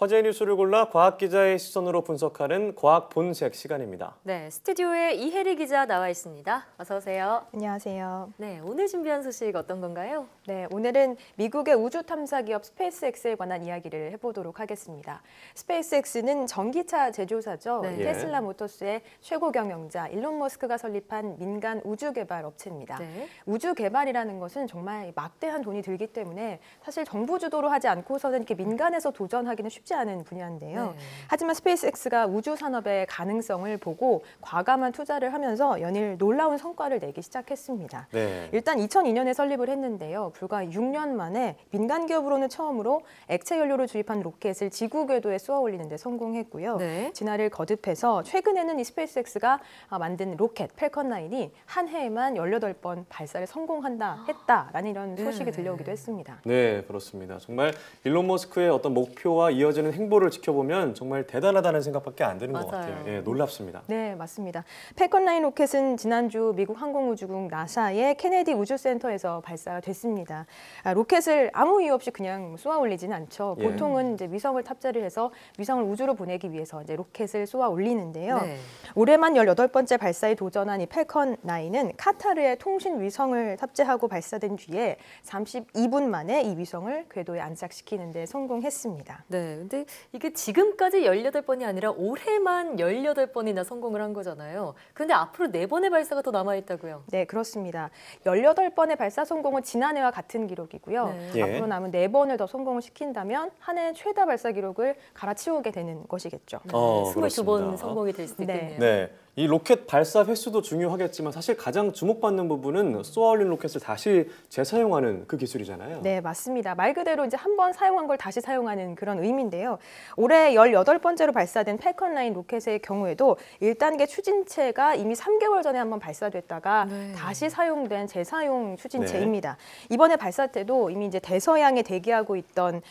화제의 뉴스를 골라 과학 기자의 시선으로 분석하는 과학 본색 시간입니다. 네, 스튜디오에 이혜리 기자 나와 있습니다. 어서 오세요. 안녕하세요. 네, 오늘 준비한 소식 어떤 건가요? 네, 오늘은 미국의 우주 탐사 기업 스페이스X에 관한 이야기를 해보도록 하겠습니다. 스페이스X는 전기차 제조사죠. 네. 테슬라 모터스의 최고 경영자 일론 머스크가 설립한 민간 우주 개발 업체입니다. 네. 우주 개발이라는 것은 정말 막대한 돈이 들기 때문에 사실 정부 주도로 하지 않고서는 이렇게 민간에서 도전하기는 쉽지 않은 분야인데요. 네. 하지만 스페이스X가 우주 산업의 가능성을 보고 과감한 투자를 하면서 연일 놀라운 성과를 내기 시작했습니다. 네. 일단 2002년에 설립을 했는데요. 불과 6년 만에 민간 기업으로는 처음으로 액체 연료를 주입한 로켓을 지구 궤도에 쏘아 올리는 데 성공했고요. 네. 진화를 거듭해서 최근에는 이 스페이스X가 만든 로켓 팰컨 9이 한 해에만 18번 발사를 했다라는 이런 소식이 네. 들려오기도 했습니다. 네, 그렇습니다. 정말 일론 머스크의 어떤 목표와 이어지는 행보를 지켜보면 정말 대단하다는 생각밖에 안 드는 것 맞아요. 같아요. 예, 놀랍습니다. 네, 맞습니다. 팰컨 9 로켓은 지난주 미국 항공우주국 나사의 케네디 우주센터에서 발사가 됐습니다. 로켓을 아무 이유 없이 그냥 쏘아 올리지는 않죠. 예. 보통은 이제 위성을 탑재를 해서 위성을 우주로 보내기 위해서 이제 로켓을 쏘아 올리는데요. 네. 올해만 18번째 발사에 도전한 이 팰컨 9은 카타르의 통신 위성을 탑재하고 발사된 뒤에 32분 만에 이 위성을 궤도에 안착시키는 데 성공했습니다. 네, 근데 이게 지금까지 18번이 아니라 올해만 18번이나 성공을 한 거잖아요. 그런데 앞으로 4번의 발사가 더 남아있다고요? 네, 그렇습니다. 18번의 발사 성공은 지난해와 같은 기록이고요. 네. 예. 앞으로 남은 4번을 더 성공을 시킨다면 한 해 최다 발사 기록을 갈아치우게 되는 것이겠죠. 22번 그렇습니다. 성공이 될 수도 네. 있겠네요. 네. 이 로켓 발사 횟수도 중요하겠지만 사실 가장 주목받는 부분은 쏘아 올린 로켓을 다시 재사용하는 그 기술이잖아요. 네, 맞습니다. 말 그대로 이제 한 번 사용한 걸 다시 사용하는 그런 의미인데요. 올해 18번째로 발사된 팰컨 9 로켓의 경우에도 1단계 추진체가 이미 3개월 전에 한번 발사됐다가 네. 다시 사용된 재사용 추진체입니다. 이번에 발사 때도 이미 이제 대서양에 대기하고 있던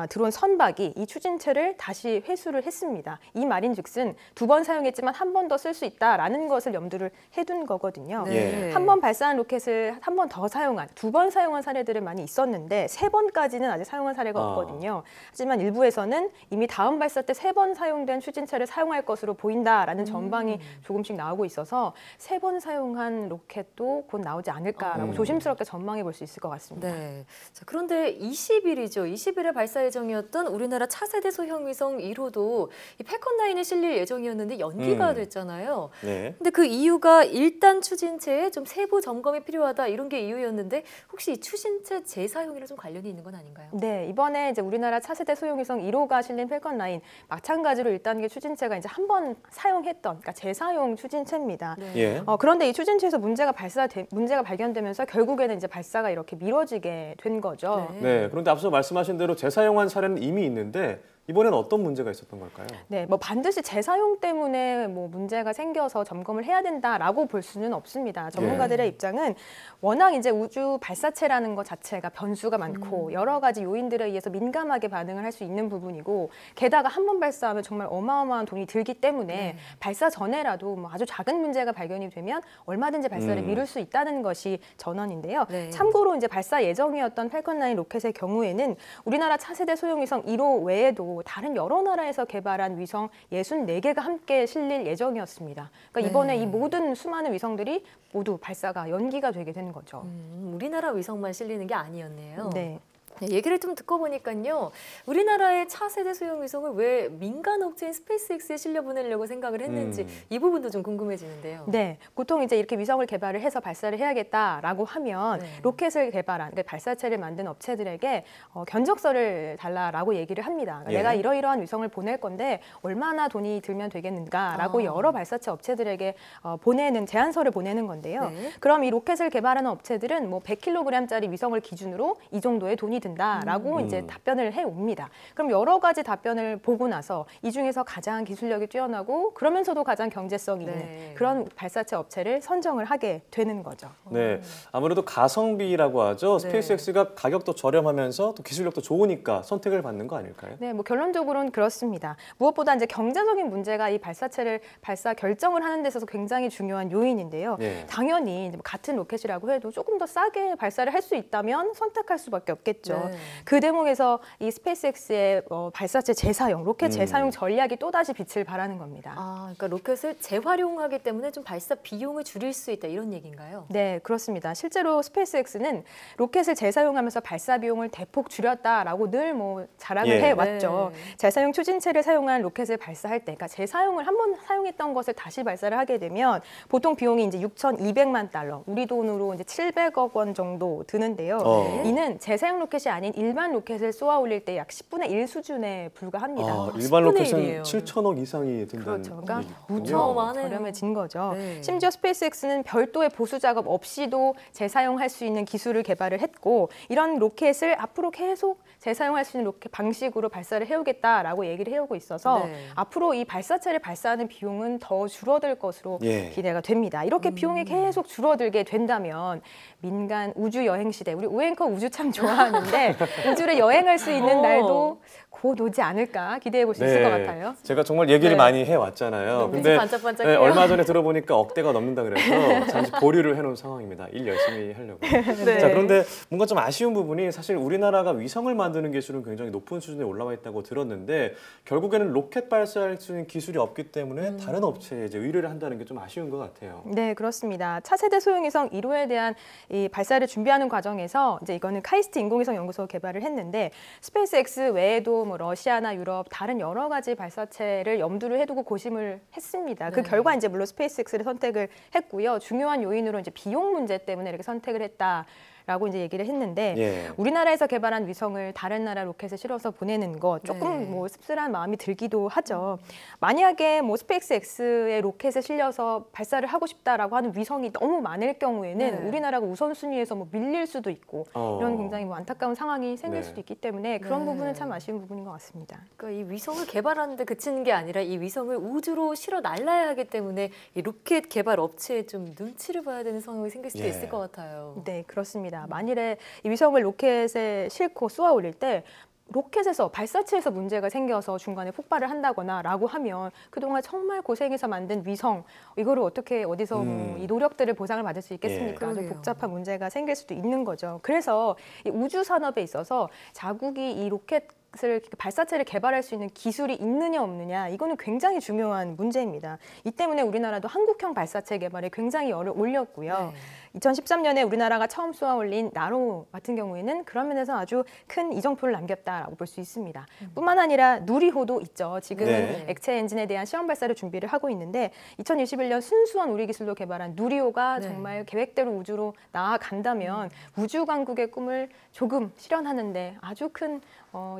드론 선박이 이 추진체를 다시 회수를 했습니다. 이 말인즉슨 2번 사용했지만 한 번 더 쓸 수 있다라는 것을 염두를 해둔 거거든요. 네. 한 번 발사한 로켓을 한 번 더 사용한, 2번 사용한 사례들은 많이 있었는데 3번까지는 아직 사용한 사례가 없거든요. 하지만 일부에서는 이미 다음 발사 때 3번 사용된 추진체를 사용할 것으로 보인다라는 전망이 조금씩 나오고 있어서 3번 사용한 로켓도 곧 나오지 않을까라고 조심스럽게 전망해 볼 수 있을 것 같습니다. 네. 자, 그런데 20일이죠. 20일에 발사 예정이었던 우리나라 차세대 소형 위성 1호도 이 팰컨 9에 실릴 예정이었는데 연기가 됐잖아요. 네. 근데 그 이유가 1단 추진체에 좀 세부 점검이 필요하다 이런 게 이유였는데 혹시 이 추진체 재사용이랑 좀 관련이 있는 건 아닌가요? 네, 이번에 이제 우리나라 차세대 소형위성 1호가 실린 팰컨 9 마찬가지로 1단계 추진체가 이제 한 번 사용했던 그러니까 재사용 추진체입니다. 네. 예. 그런데 이 추진체에서 문제가 발견되면서 결국에는 이제 발사가 이렇게 미뤄지게 된 거죠. 네. 네. 그런데 앞서 말씀하신 대로 재사용한 사례는 이미 있는데 이번엔 어떤 문제가 있었던 걸까요? 네, 뭐 반드시 재사용 때문에 뭐 문제가 생겨서 점검을 해야 된다라고 볼 수는 없습니다. 전문가들의 입장은 워낙 이제 우주 발사체라는 것 자체가 변수가 많고 여러 가지 요인들에 의해서 민감하게 반응을 할 수 있는 부분이고 게다가 한 번 발사하면 정말 어마어마한 돈이 들기 때문에 발사 전에라도 뭐 아주 작은 문제가 발견이 되면 얼마든지 발사를 미룰 수 있다는 것이 전언인데요. 네. 참고로 이제 발사 예정이었던 팰컨 9 로켓의 경우에는 우리나라 차세대 소형 위성 1호 외에도 다른 여러 나라에서 개발한 위성 64개가 함께 실릴 예정이었습니다. 그러니까 이번에 이 모든 수많은 위성들이 모두 발사가 연기가 되게 된 거죠. 우리나라 위성만 실리는 게 아니었네요. 네. 네, 얘기를 좀 듣고 보니까요. 우리나라의 차세대 소형 위성을 왜 민간 업체인 스페이스X에 실려보내려고 생각을 했는지 이 부분도 좀 궁금해지는데요. 네, 보통 이제 이렇게 위성을 개발을 해서 발사를 해야겠다라고 하면 로켓을 개발한 그러니까 발사체를 만든 업체들에게 견적서를 달라라고 얘기를 합니다. 그러니까 내가 이러이러한 위성을 보낼 건데 얼마나 돈이 들면 되겠는가라고 여러 발사체 업체들에게 보내는 제안서를 보내는 건데요. 그럼 이 로켓을 개발하는 업체들은 뭐 100kg짜리 위성을 기준으로 이 정도의 돈이 든다라고 이제 답변을 해옵니다. 그럼 여러 가지 답변을 보고 나서 이 중에서 가장 기술력이 뛰어나고 그러면서도 가장 경제성이 있는 그런 발사체 업체를 선정을 하게 되는 거죠. 네, 아무래도 가성비라고 하죠. 스페이스X가 가격도 저렴하면서 또 기술력도 좋으니까 선택을 받는 거 아닐까요? 네, 뭐 결론적으로는 그렇습니다. 무엇보다 이제 경제적인 문제가 이 발사체를 발사 결정을 하는 데 있어서 굉장히 중요한 요인인데요. 당연히 이제 같은 로켓이라고 해도 조금 더 싸게 발사를 할 수 있다면 선택할 수밖에 없겠죠. 하죠. 네. 그 대목에서 이 스페이스X의 발사체 재사용, 로켓 음. 재사용 전략이 또다시 빛을 발하는 겁니다. 아, 그러니까 로켓을 재활용하기 때문에 좀 발사 비용을 줄일 수 있다 이런 얘기인가요? 네, 그렇습니다. 실제로 스페이스X는 로켓을 재사용하면서 발사 비용을 대폭 줄였다라고 늘 뭐 자랑을 예. 해왔죠. 네. 재사용 추진체를 사용한 로켓을 발사할 때, 그러니까 재사용을 한 번 사용했던 것을 다시 발사를 하게 되면 보통 비용이 이제 6,200만 달러, 우리 돈으로 이제 700억 원 정도 드는데요. 이는 재사용 로켓이 아닌 일반 로켓을 쏘아 올릴 때 약 10분의 1 수준에 불과합니다. 아, 일반 10분의 로켓은 1이에요. 7천억 이상이 든다는 그렇죠. 그러니까 얘기군요. 어마어마하네요. 저렴해진 거죠. 네. 심지어 스페이스X는 별도의 보수 작업 없이도 재사용할 수 있는 기술을 개발을 했고 이런 로켓을 앞으로 계속 재사용할 수 있는 로켓 방식으로 발사를 해오겠다라고 얘기를 해오고 있어서 네. 앞으로 이 발사체를 발사하는 비용은 더 줄어들 것으로 예. 기대가 됩니다. 이렇게 비용이 계속 줄어들게 된다면 민간 우주 여행 시대, 우리 우앵커 우주 참 좋아하는데 우주를 여행할 수 있는 날도 곧 오지 않을까 기대해 볼 수 있을 것 같아요. 제가 정말 얘기를 네. 많이 해왔잖아요. 눈빛이 근데 반짝반짝해요. 얼마 전에 들어보니까 억대가 넘는다 그래서 잠시 보류를 해놓은 상황입니다. 일 열심히 하려고. 네. 자, 그런데 뭔가 좀 아쉬운 부분이 사실 우리나라가 위성을 만드는 기술은 굉장히 높은 수준에 올라와 있다고 들었는데 결국에는 로켓 발사할 수 있는 기술이 없기 때문에 다른 업체에 이제 의뢰를 한다는 게 좀 아쉬운 것 같아요. 네, 그렇습니다. 차세대 소형위성 1호에 대한 이 발사를 준비하는 과정에서 이제 이거는 카이스트 인공위성 연구소가 개발을 했는데 스페이스X 외에도 뭐 러시아나 유럽 다른 여러 가지 발사체를 염두를 해두고 고심을 했습니다. 그 네. 결과 이제 물론 스페이스X를 선택을 했고요. 중요한 요인으로 이제 비용 문제 때문에 이렇게 선택을 했다라고 이제 얘기를 했는데 예. 우리나라에서 개발한 위성을 다른 나라 로켓에 실어서 보내는 거 조금 네. 뭐 씁쓸한 마음이 들기도 하죠. 만약에 뭐 스페이스X의 로켓에 실려서 발사를 하고 싶다라고 하는 위성이 너무 많을 경우에는 네. 우리나라가 우선순위에서 뭐 밀릴 수도 있고 이런 굉장히 뭐 안타까운 상황이 생길 네. 수도 있기 때문에 그런 네. 부분은 참 아쉬운 부분인 것 같습니다. 그러니까 이 위성을 개발하는데 그치는 게 아니라 이 위성을 우주로 실어 날라야 하기 때문에 이 로켓 개발 업체에 좀 눈치를 봐야 되는 상황이 생길 수도 예. 있을 것 같아요. 네, 그렇습니다. 만일에 이 위성을 로켓에 싣고 쏘아 올릴 때 로켓에서 발사체에서 문제가 생겨서 중간에 폭발을 한다거나라고 하면 그동안 정말 고생해서 만든 위성 이거를 어떻게 어디서 뭐 이 노력들을 보상을 받을 수 있겠습니까? 예. 좀 그러게요. 복잡한 문제가 생길 수도 있는 거죠. 그래서 이 우주 산업에 있어서 자국이 이 로켓을 발사체를 개발할 수 있는 기술이 있느냐 없느냐 이거는 굉장히 중요한 문제입니다. 이 때문에 우리나라도 한국형 발사체 개발에 굉장히 열을 올렸고요. 네. 2013년에 우리나라가 처음 쏘아 올린 나로 같은 경우에는 그런 면에서 아주 큰 이정표를 남겼다라고 볼 수 있습니다. 뿐만 아니라 누리호도 있죠. 지금은 네. 액체 엔진에 대한 시험 발사를 준비를 하고 있는데 2021년 순수한 우리 기술로 개발한 누리호가 네. 정말 계획대로 우주로 나아간다면 우주 강국의 꿈을 조금 실현하는데 아주 큰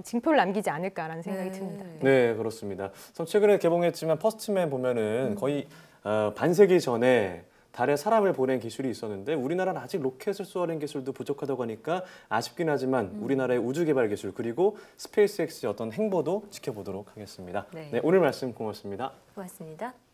징표를 남기지 않을까라는 생각이 네. 듭니다. 네, 그렇습니다. 참 최근에 개봉했지만 퍼스트맨 보면은 거의 반세기 전에 달에 사람을 보낸 기술이 있었는데 우리나라는 아직 로켓을 쏘아낸 기술도 부족하다고 하니까 아쉽긴 하지만 우리나라의 우주 개발 기술 그리고 스페이스X의 어떤 행보도 지켜보도록 하겠습니다. 네. 네, 오늘 말씀 고맙습니다. 고맙습니다.